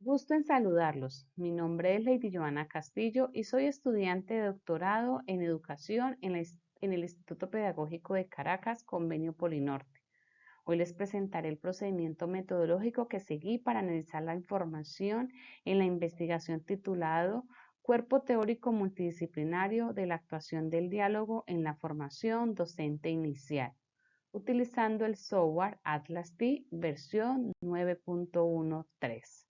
Gusto en saludarlos. Mi nombre es Lady Joana Castillo y soy estudiante de doctorado en educación en el Instituto Pedagógico de Caracas, Convenio Polinorte. Hoy les presentaré el procedimiento metodológico que seguí para analizar la información en la investigación titulado Cuerpo teórico multidisciplinario de la actuación del diálogo en la formación docente inicial, utilizando el software Atlas T versión 9.13.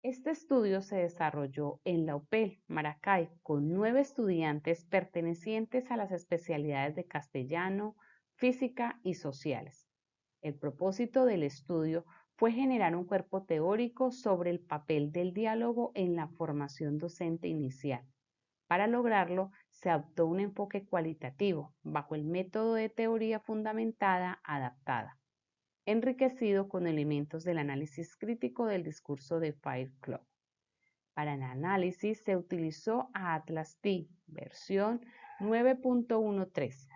Este estudio se desarrolló en la UPEL Maracay con 9 estudiantes pertenecientes a las especialidades de castellano, física y sociales. El propósito del estudio fue generar un cuerpo teórico sobre el papel del diálogo en la formación docente inicial. Para lograrlo, se adoptó un enfoque cualitativo bajo el método de teoría fundamentada adaptada, enriquecido con elementos del análisis crítico del discurso de Fire Club. Para el análisis se utilizó a Atlas T versión 9.13,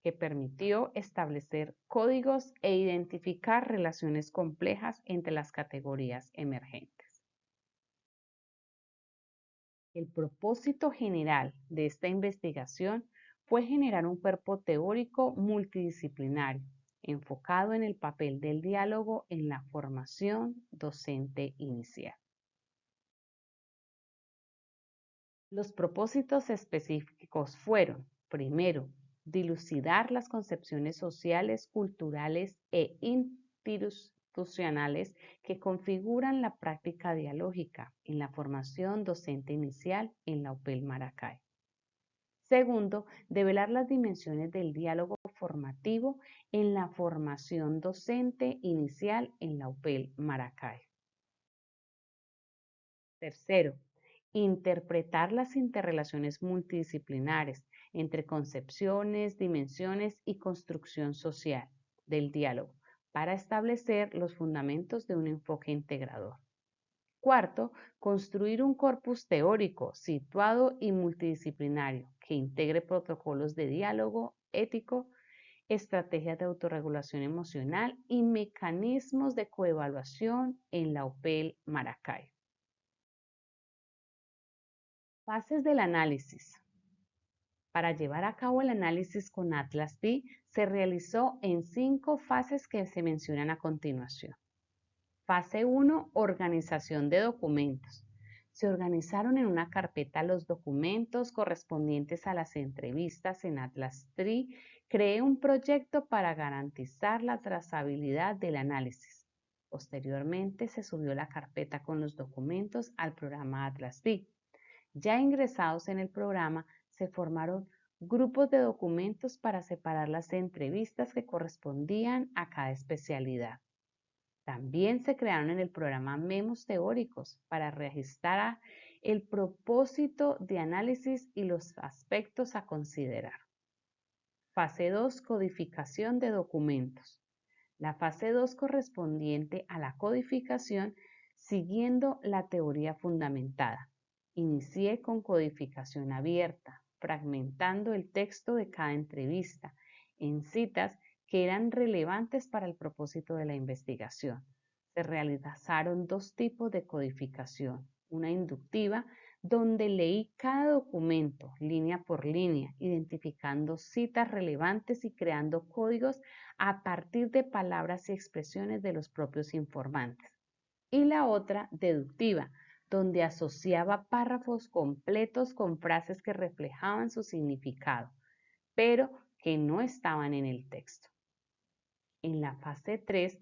que permitió establecer códigos e identificar relaciones complejas entre las categorías emergentes. El propósito general de esta investigación fue generar un cuerpo teórico multidisciplinario, enfocado en el papel del diálogo en la formación docente inicial. Los propósitos específicos fueron, primero, dilucidar las concepciones sociales, culturales e institucionales que configuran la práctica dialógica en la formación docente inicial en la UPEL Maracay. Segundo, develar las dimensiones del diálogo formativo en la formación docente inicial en la UPEL Maracay. Tercero, interpretar las interrelaciones multidisciplinares entre concepciones, dimensiones y construcción social del diálogo para establecer los fundamentos de un enfoque integrador. Cuarto, construir un corpus teórico situado y multidisciplinario que integre protocolos de diálogo ético, estrategias de autorregulación emocional y mecanismos de coevaluación en la UPEL Maracay. Fases del análisis. Para llevar a cabo el análisis con Atlas T se realizó en 5 fases que se mencionan a continuación. Fase 1, organización de documentos. Se organizaron en una carpeta los documentos correspondientes a las entrevistas en Atlas T. Creé un proyecto para garantizar la trazabilidad del análisis. Posteriormente se subió la carpeta con los documentos al programa Atlas T. Ya ingresados en el programa, se formaron grupos de documentos para separar las entrevistas que correspondían a cada especialidad. También se crearon en el programa memos teóricos para registrar el propósito de análisis y los aspectos a considerar. Fase 2, codificación de documentos. La fase 2 correspondiente a la codificación siguiendo la teoría fundamentada. Inicié con codificación abierta, fragmentando el texto de cada entrevista en citas que eran relevantes para el propósito de la investigación. Se realizaron 2 tipos de codificación, una inductiva, donde leí cada documento línea por línea, identificando citas relevantes y creando códigos a partir de palabras y expresiones de los propios informantes. Y la otra, deductiva, donde asociaba párrafos completos con frases que reflejaban su significado, pero que no estaban en el texto. En la fase 3,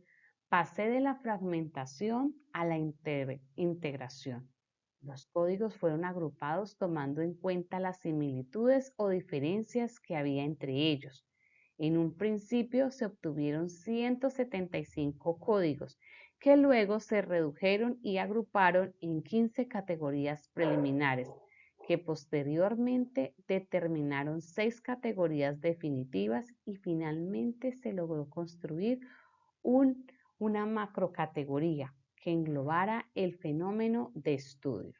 pasé de la fragmentación a la integración. Los códigos fueron agrupados tomando en cuenta las similitudes o diferencias que había entre ellos. En un principio se obtuvieron 175 códigos que luego se redujeron y agruparon en 15 categorías preliminares, que posteriormente determinaron 6 categorías definitivas y finalmente se logró construir una macrocategoría que englobara el fenómeno de estudio.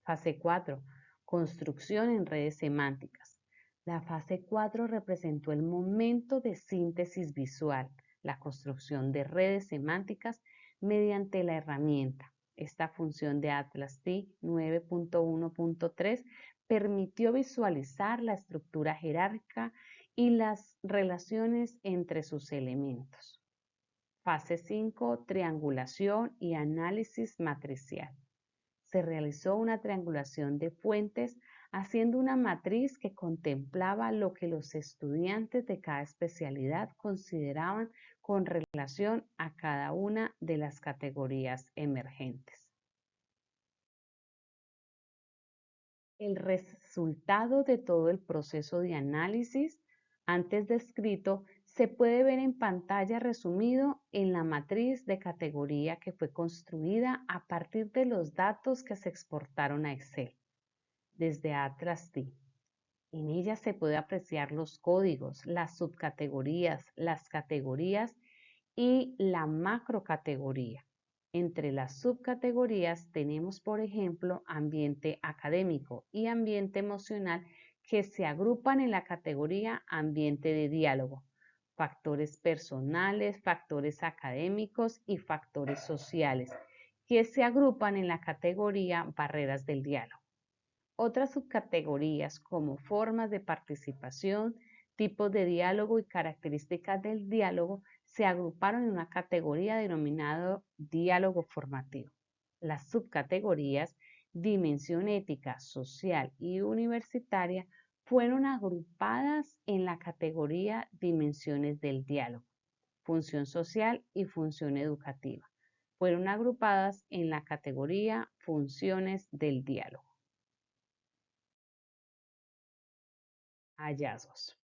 Fase 4. Construcción en redes semánticas. La fase 4 representó el momento de síntesis visual, la construcción de redes semánticas mediante la herramienta. Esta función de Atlas-T 9.1.3 permitió visualizar la estructura jerárquica y las relaciones entre sus elementos. Fase 5, triangulación y análisis matricial. Se realizó una triangulación de fuentes haciendo una matriz que contemplaba lo que los estudiantes de cada especialidad consideraban con relación a cada una de las categorías emergentes. El resultado de todo el proceso de análisis antes descrito se puede ver en pantalla resumido en la matriz de categoría que fue construida a partir de los datos que se exportaron a Excel desde Atlas-T. En ella se puede apreciar los códigos, las subcategorías, las categorías y la macrocategoría. Entre las subcategorías tenemos, por ejemplo, ambiente académico y ambiente emocional que se agrupan en la categoría ambiente de diálogo, factores personales, factores académicos y factores sociales, que se agrupan en la categoría barreras del diálogo. Otras subcategorías como formas de participación, tipos de diálogo y características del diálogo se agruparon en una categoría denominada diálogo formativo. Las subcategorías dimensión ética, social y universitaria fueron agrupadas en la categoría dimensiones del diálogo, función social y función educativa. Fueron agrupadas en la categoría funciones del diálogo. Hallazgos.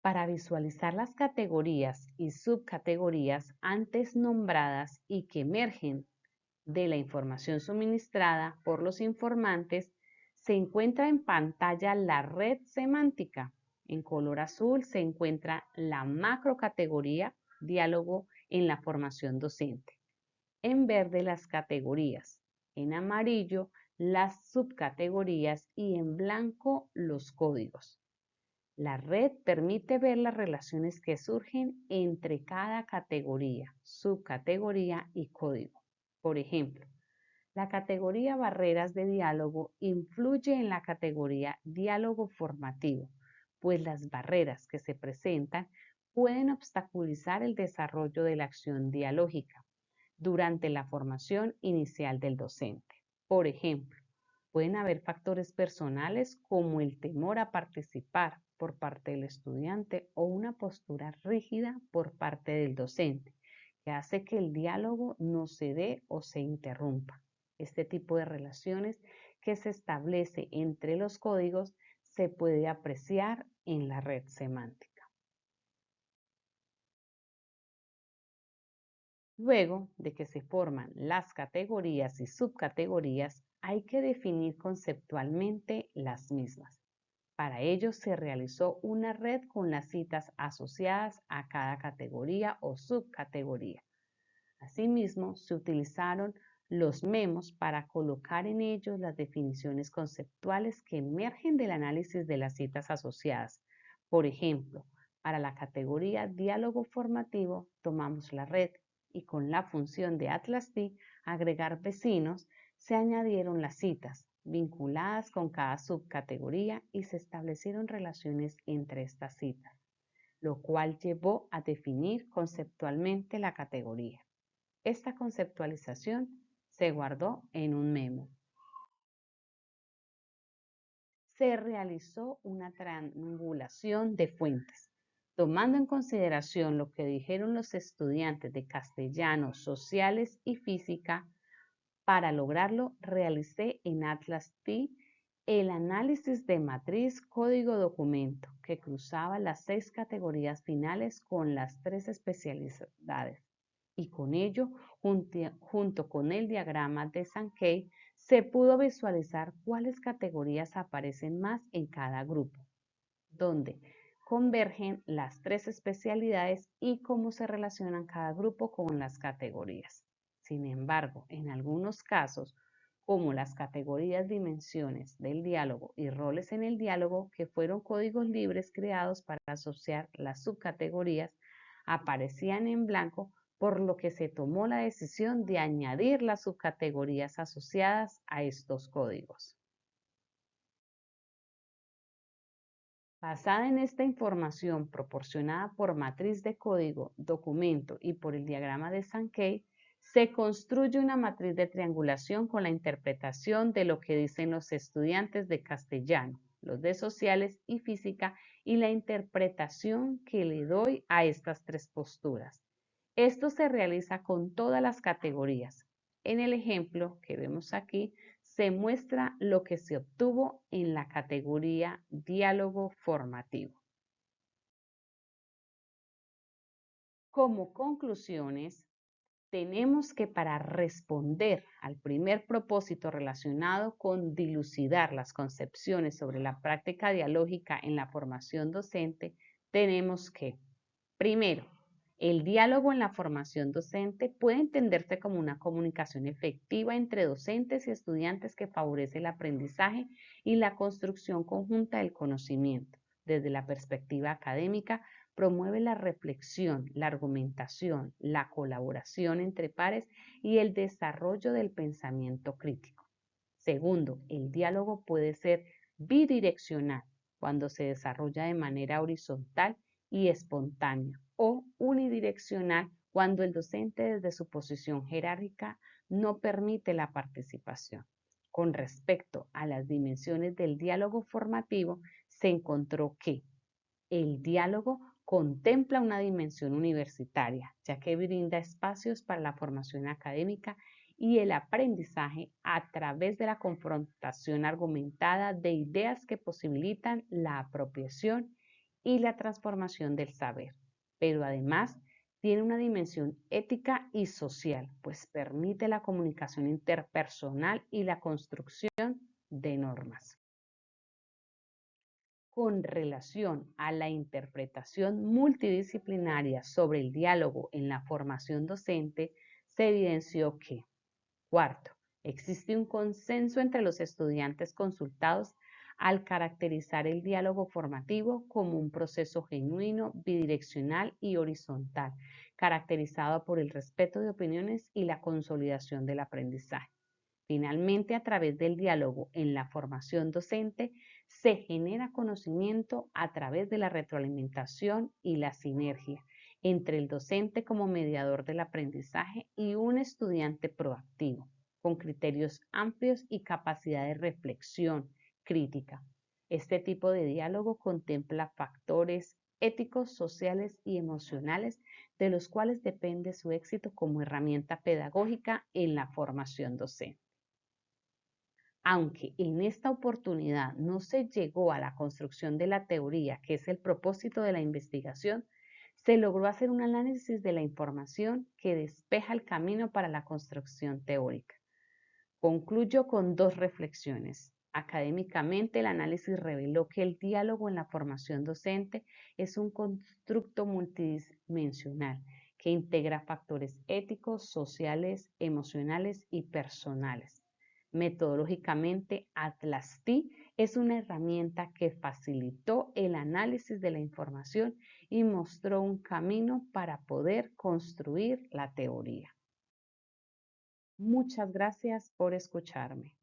Para visualizar las categorías y subcategorías antes nombradas y que emergen de la información suministrada por los informantes, se encuentra en pantalla la red semántica. En color azul se encuentra la macrocategoría diálogo en la formación docente. En verde las categorías. En amarillo las subcategorías y en blanco los códigos. La red permite ver las relaciones que surgen entre cada categoría, subcategoría y código. Por ejemplo, la categoría barreras de diálogo influye en la categoría diálogo formativo, pues las barreras que se presentan pueden obstaculizar el desarrollo de la acción dialógica durante la formación inicial del docente. Por ejemplo, pueden haber factores personales como el temor a participar por parte del estudiante o una postura rígida por parte del docente, que hace que el diálogo no se dé o se interrumpa. Este tipo de relaciones que se establece entre los códigos se puede apreciar en la red semántica. Luego de que se forman las categorías y subcategorías, hay que definir conceptualmente las mismas. Para ello se realizó una red con las citas asociadas a cada categoría o subcategoría. Asimismo, se utilizaron los memos para colocar en ellos las definiciones conceptuales que emergen del análisis de las citas asociadas. Por ejemplo, para la categoría diálogo formativo tomamos la red y con la función de Atlas-T agregar vecinos se añadieron las citas vinculadas con cada subcategoría y se establecieron relaciones entre estas citas, lo cual llevó a definir conceptualmente la categoría. Esta conceptualización se guardó en un memo. Se realizó una triangulación de fuentes, tomando en consideración lo que dijeron los estudiantes de castellano, sociales y física. Para lograrlo, realicé en Atlas-T el análisis de matriz código-documento que cruzaba las 6 categorías finales con las 3 especialidades. Y con ello, junto con el diagrama de Sankey, se pudo visualizar cuáles categorías aparecen más en cada grupo, donde convergen las 3 especialidades y cómo se relacionan cada grupo con las categorías. Sin embargo, en algunos casos, como las categorías dimensiones del diálogo y roles en el diálogo, que fueron códigos libres creados para asociar las subcategorías, aparecían en blanco por lo que se tomó la decisión de añadir las subcategorías asociadas a estos códigos. Basada en esta información proporcionada por matriz de código, documento y por el diagrama de Sankey, se construye una matriz de triangulación con la interpretación de lo que dicen los estudiantes de castellano, los de sociales y física, y la interpretación que le doy a estas tres posturas. Esto se realiza con todas las categorías. En el ejemplo que vemos aquí, se muestra lo que se obtuvo en la categoría diálogo formativo. Como conclusiones, tenemos que para responder al primer propósito relacionado con dilucidar las concepciones sobre la práctica dialógica en la formación docente, tenemos que, primero, el diálogo en la formación docente puede entenderse como una comunicación efectiva entre docentes y estudiantes que favorece el aprendizaje y la construcción conjunta del conocimiento. Desde la perspectiva académica, promueve la reflexión, la argumentación, la colaboración entre pares y el desarrollo del pensamiento crítico. Segundo, el diálogo puede ser bidireccional cuando se desarrolla de manera horizontal y espontánea, o unidireccional cuando el docente desde su posición jerárquica no permite la participación. Con respecto a las dimensiones del diálogo formativo, se encontró que el diálogo contempla una dimensión universitaria, ya que brinda espacios para la formación académica y el aprendizaje a través de la confrontación argumentada de ideas que posibilitan la apropiación y la transformación del saber. Pero además tiene una dimensión ética y social, pues permite la comunicación interpersonal y la construcción de normas. Con relación a la interpretación multidisciplinaria sobre el diálogo en la formación docente, se evidenció que, cuarto, existe un consenso entre los estudiantes consultados al caracterizar el diálogo formativo como un proceso genuino, bidireccional y horizontal, caracterizado por el respeto de opiniones y la consolidación del aprendizaje. Finalmente, a través del diálogo en la formación docente, se genera conocimiento a través de la retroalimentación y la sinergia entre el docente como mediador del aprendizaje y un estudiante proactivo, con criterios amplios y capacidad de reflexión crítica. Este tipo de diálogo contempla factores éticos, sociales y emocionales de los cuales depende su éxito como herramienta pedagógica en la formación docente. Aunque en esta oportunidad no se llegó a la construcción de la teoría, que es el propósito de la investigación, se logró hacer un análisis de la información que despeja el camino para la construcción teórica. Concluyo con dos reflexiones. Académicamente, el análisis reveló que el diálogo en la formación docente es un constructo multidimensional que integra factores éticos, sociales, emocionales y personales. Metodológicamente, Atlas-T es una herramienta que facilitó el análisis de la información y mostró un camino para poder construir la teoría. Muchas gracias por escucharme.